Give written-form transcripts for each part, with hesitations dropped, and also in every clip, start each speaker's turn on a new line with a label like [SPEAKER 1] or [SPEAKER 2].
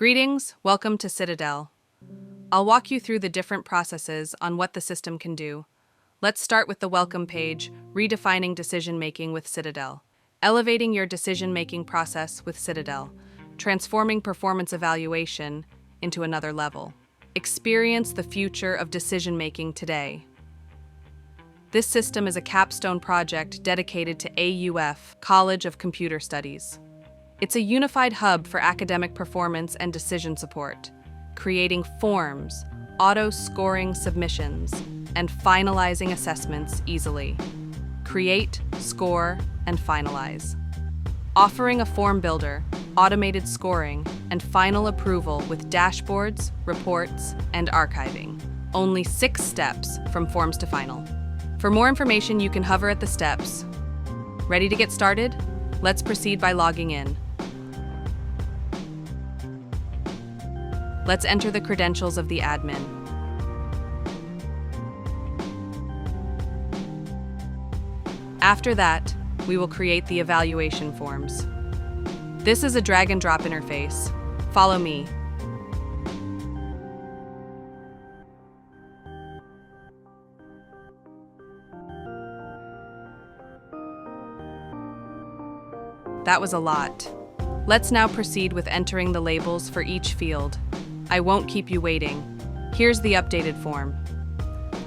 [SPEAKER 1] Greetings, welcome to CITADEL. I'll walk you through the different processes on what the system can do. Let's start with the welcome page, redefining decision-making with CITADEL. Elevating your decision-making process with CITADEL, transforming performance evaluation into another level. Experience the future of decision-making today. This system is a capstone project dedicated to AUF, College of Computer Studies. It's a unified hub for academic performance and decision support, creating forms, auto-scoring submissions, and finalizing assessments easily. Create, score, and finalize. Offering a form builder, automated scoring, and final approval with dashboards, reports, and archiving. Only 6 steps from forms to final. For more information, you can hover at the steps. Ready to get started? Let's proceed by logging in. Let's enter the credentials of the admin. After that, we will create the evaluation forms. This is a drag and drop interface. Follow me. That was a lot. Let's now proceed with entering the labels for each field. I won't keep you waiting. Here's the updated form.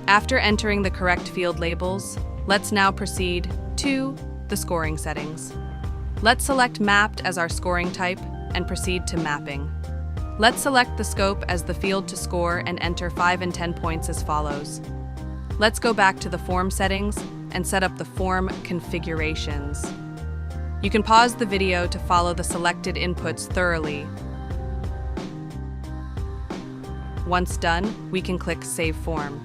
[SPEAKER 1] After entering the correct field labels, let's now proceed to the scoring settings. Let's select Mapped as our scoring type and proceed to Mapping. Let's select the scope as the field to score and enter 5 and 10 points as follows. Let's go back to the form settings and set up the form configurations. You can pause the video to follow the selected inputs thoroughly. Once done, we can click Save Form.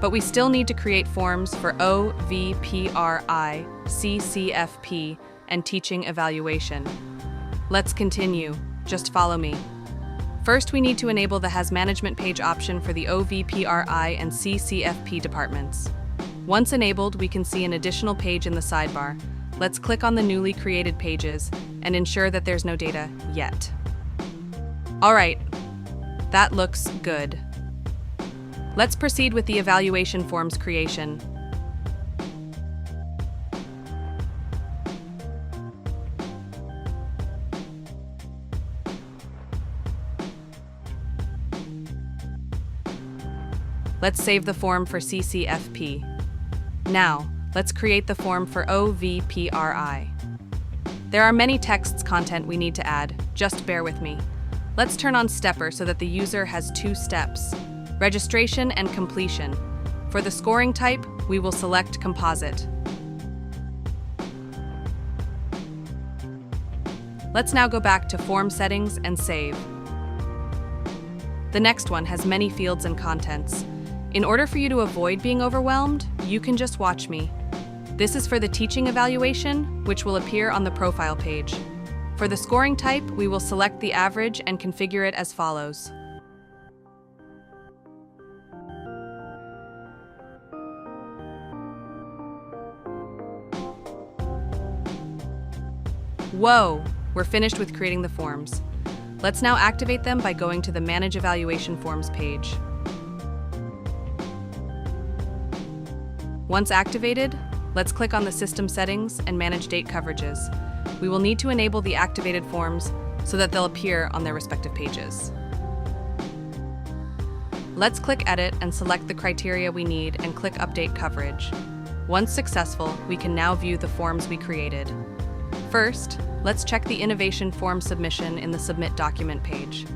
[SPEAKER 1] But we still need to create forms for O, V, P, R, I, C, C, F, P, and Teaching Evaluation. Let's continue. Just follow me. First, we need to enable the Has Management page option for the O, V, P, R, I, and C, C, F, P departments. Once enabled, we can see an additional page in the sidebar. Let's click on the newly created pages and ensure that there's no data yet. All right, that looks good. Let's proceed with the evaluation forms creation. Let's save the form for CCFP. Now, let's create the form for OVPRI. There are many texts content we need to add, just bear with me. Let's turn on Stepper so that the user has 2 steps, registration and completion. For the scoring type, we will select Composite. Let's now go back to Form Settings and save. The next one has many fields and contents. In order for you to avoid being overwhelmed, you can just watch me. This is for the teaching evaluation, which will appear on the profile page. For the scoring type, we will select the average and configure it as follows. Whoa! We're finished with creating the forms. Let's now activate them by going to the Manage Evaluation Forms page. Once activated, let's click on the System Settings and Manage Date Coverages. We will need to enable the activated forms so that they'll appear on their respective pages. Let's click Edit and select the criteria we need and click Update Coverage. Once successful, we can now view the forms we created. First, let's check the Innovation Form Submission in the Submit Document page.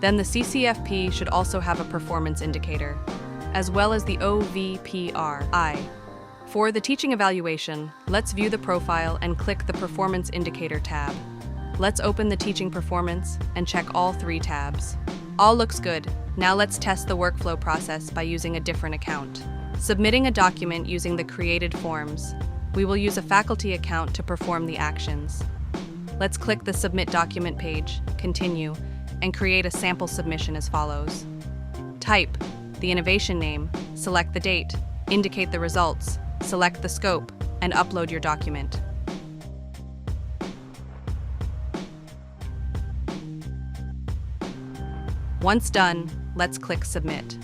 [SPEAKER 1] Then the CCFP should also have a performance indicator, as well as the OVPRI. For the teaching evaluation, let's view the profile and click the Performance Indicator tab. Let's open the teaching performance and check all 3 tabs. All looks good. Now let's test the workflow process by using a different account. Submitting a document using the created forms. We will use a faculty account to perform the actions. Let's click the Submit Document page, Continue, and create a sample submission as follows. Type the innovation name, select the date, indicate the results, select the scope, and upload your document. Once done, let's click Submit.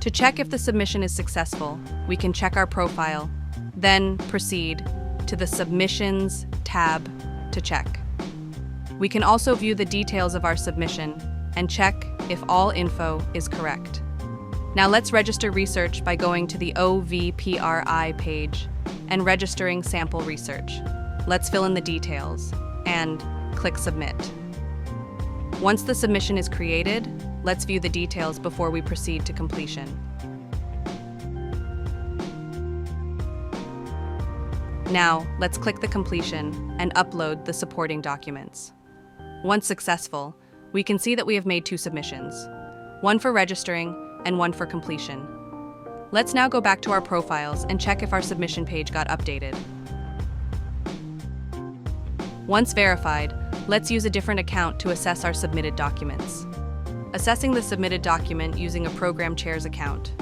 [SPEAKER 1] To check if the submission is successful, we can check our profile, then proceed to the Submissions tab to check. We can also view the details of our submission and check if all info is correct. Now let's register research by going to the OVPRI page and registering sample research. Let's fill in the details and click Submit. Once the submission is created, let's view the details before we proceed to completion. Now, let's click the completion and upload the supporting documents. Once successful, we can see that we have made 2 submissions, one for registering and one for completion. Let's now go back to our profiles and check if our submission page got updated. Once verified, let's use a different account to assess our submitted documents. Assessing the submitted document using a Program Chair's account.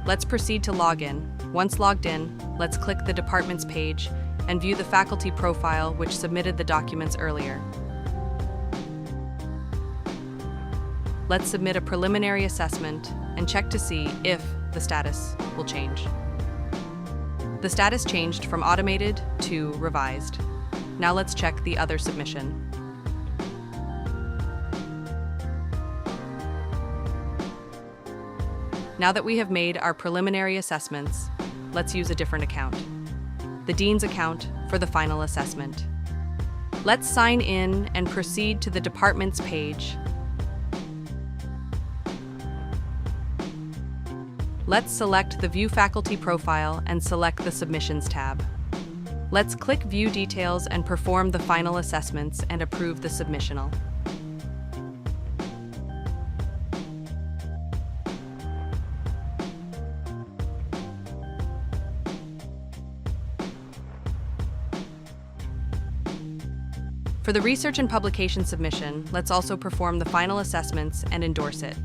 [SPEAKER 1] Let's proceed to login. Once logged in, let's click the Departments page and view the faculty profile which submitted the documents earlier. Let's submit a preliminary assessment and check to see if the status will change. The status changed from automated to revised. Now let's check the other submission. Now that we have made our preliminary assessments, let's use a different account, the Dean's account for the final assessment. Let's sign in and proceed to the Departments page. Let's select the View Faculty Profile and select the Submissions tab. Let's click View Details and perform the final assessments and approve the submissional. For the research and publication submission, let's also perform the final assessments and endorse it.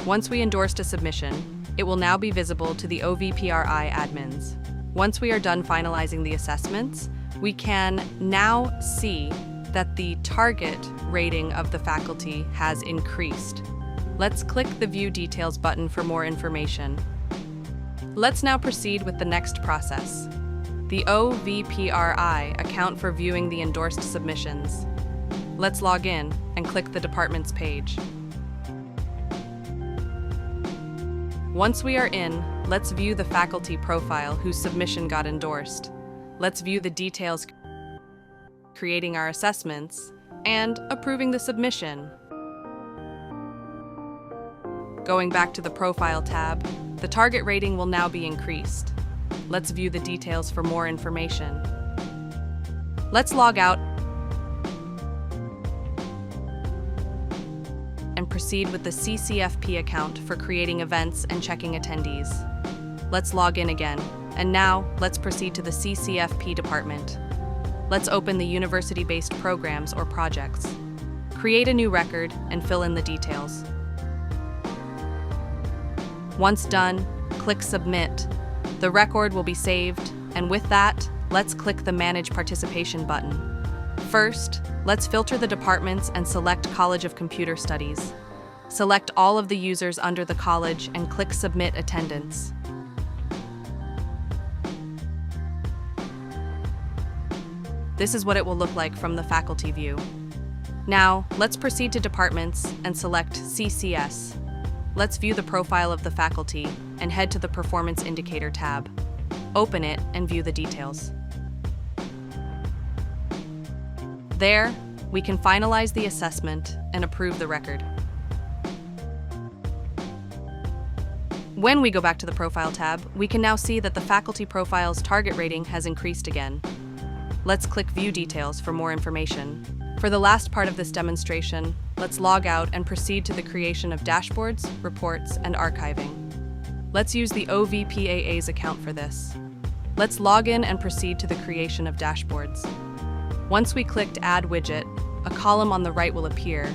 [SPEAKER 1] Once we endorsed a submission, it will now be visible to the OVPRI admins. Once we are done finalizing the assessments, we can now see that the target rating of the faculty has increased. Let's click the View Details button for more information. Let's now proceed with the next process, the OVPRI account for viewing the endorsed submissions. Let's log in and click the Departments page. Once we are in, let's view the faculty profile whose submission got endorsed. Let's view the details, creating our assessments, and approving the submission. Going back to the Profile tab, the target rating will now be increased. Let's view the details for more information. Let's log out and proceed with the CCFP account for creating events and checking attendees. Let's log in again, and now let's proceed to the CCFP department. Let's open the university-based programs or projects. Create a new record and fill in the details. Once done, click Submit. The record will be saved, and with that, let's click the Manage Participation button. First, let's filter the departments and select College of Computer Studies. Select all of the users under the college and click Submit Attendance. This is what it will look like from the faculty view. Now, let's proceed to departments and select CCS. Let's view the profile of the faculty and head to the Performance Indicator tab. Open it and view the details. There, we can finalize the assessment and approve the record. When we go back to the Profile tab, we can now see that the faculty profile's target rating has increased again. Let's click View Details for more information. For the last part of this demonstration, let's log out and proceed to the creation of dashboards, reports, and archiving. Let's use the OVPAA's account for this. Let's log in and proceed to the creation of dashboards. Once we clicked Add Widget, a column on the right will appear.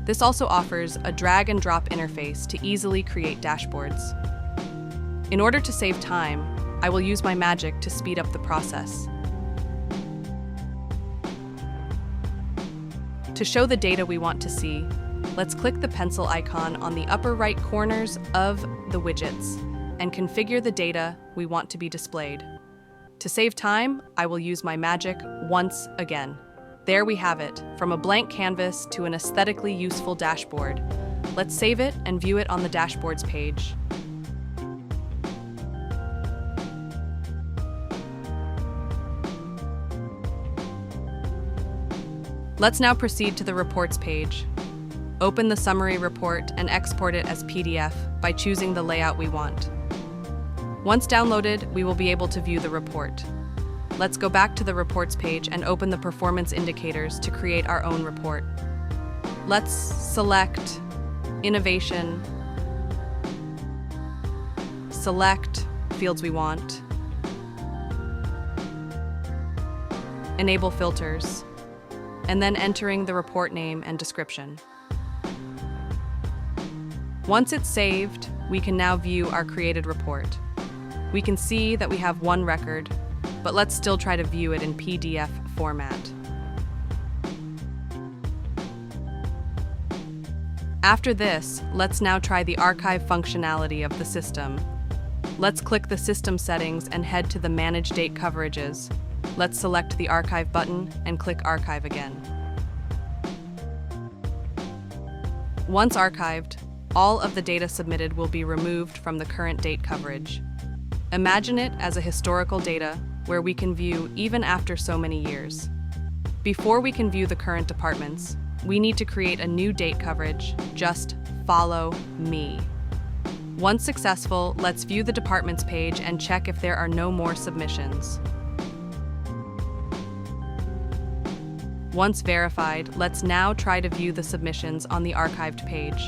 [SPEAKER 1] This also offers a drag and drop interface to easily create dashboards. In order to save time, I will use my magic to speed up the process. To show the data we want to see, let's click the pencil icon on the upper right corners of the widgets and configure the data we want to be displayed. To save time, I will use my magic once again. There we have it, from a blank canvas to an aesthetically useful dashboard. Let's save it and view it on the dashboards page. Let's now proceed to the reports page. Open the summary report and export it as PDF by choosing the layout we want. Once downloaded, we will be able to view the report. Let's go back to the reports page and open the performance indicators to create our own report. Let's select Innovation, select fields we want, enable filters, and then entering the report name and description. Once it's saved, we can now view our created report. We can see that we have one record, but let's still try to view it in PDF format. After this, let's now try the archive functionality of the system. Let's click the system settings and head to the Manage Date Coverages. Let's select the Archive button and click Archive again. Once archived, all of the data submitted will be removed from the current date coverage. Imagine it as a historical data where we can view even after so many years. Before we can view the current departments, we need to create a new date coverage. Just follow me. Once successful, let's view the departments page and check if there are no more submissions. Once verified, let's now try to view the submissions on the archived page.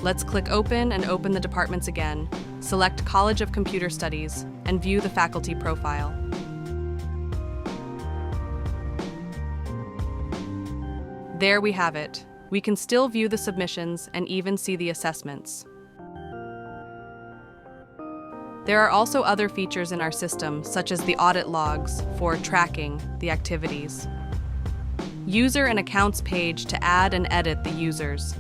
[SPEAKER 1] Let's click Open and open the departments again. Select College of Computer Studies and view the faculty profile. There we have it. We can still view the submissions and even see the assessments. There are also other features in our system, such as the audit logs for tracking the activities. User and accounts page to add and edit the users.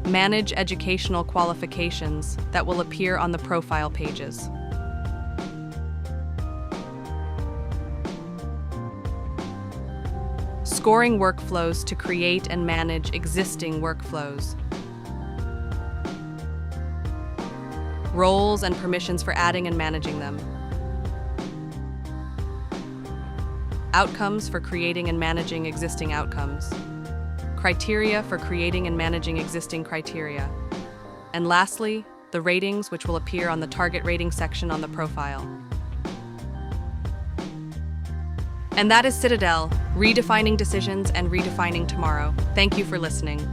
[SPEAKER 1] Manage educational qualifications that will appear on the profile pages. Scoring workflows to create and manage existing workflows. Roles and permissions for adding and managing them. Outcomes for creating and managing existing outcomes. Criteria for creating and managing existing criteria. And lastly, the ratings, which will appear on the target rating section on the profile. And that is Citadel, redefining decisions and redefining tomorrow. Thank you for listening.